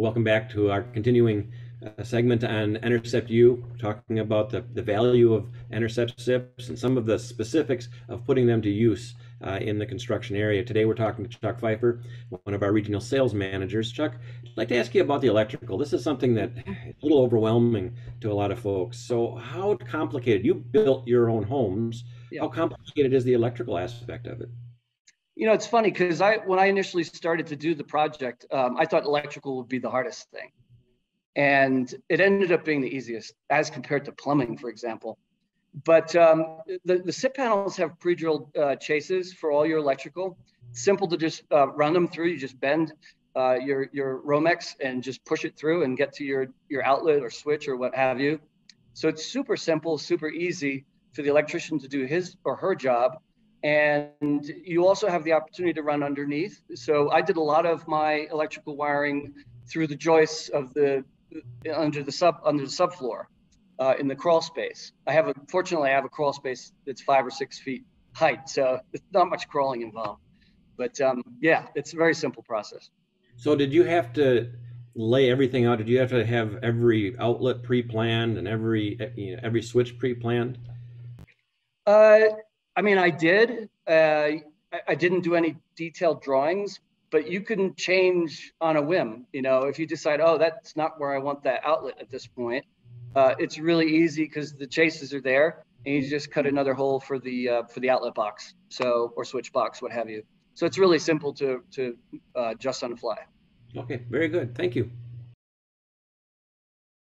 Welcome back to our continuing segment on Enercept U, talking about the value of Enercept SIPs and some of the specifics of putting them to use in the construction area. Today we're talking to Chuck Pfeiffer, one of our regional sales managers. Chuck, I'd like to ask you about the electrical. This is something that is a little overwhelming to a lot of folks. So how complicated, you built your own homes, Yeah. how complicated is the electrical aspect of it? It's funny because when I initially started to do the project, I thought electrical would be the hardest thing. And it ended up being the easiest as compared to plumbing, for example. But the SIP panels have pre-drilled chases for all your electrical. Simple to just run them through. You just bend your Romex and just push it through and get to your outlet or switch or what have you. So it's super simple, super easy for the electrician to do his or her job. And you also have the opportunity to run underneath. So I did a lot of my electrical wiring through the joists of under the subfloor in the crawl space. Fortunately, I have a crawl space that's 5 or 6 feet height, so it's not much crawling involved. But yeah, it's a very simple process. So did you have to lay everything out? Did you have to have every outlet pre-planned and every switch pre-planned? Uh, I mean, I did. I didn't do any detailed drawings, but you can change on a whim. If you decide, oh, that's not where I want that outlet at this point, it's really easy because the chases are there, and you just cut another hole for the outlet box, or switch box, what have you. So it's really simple to adjust on the fly. Okay, very good. Thank you.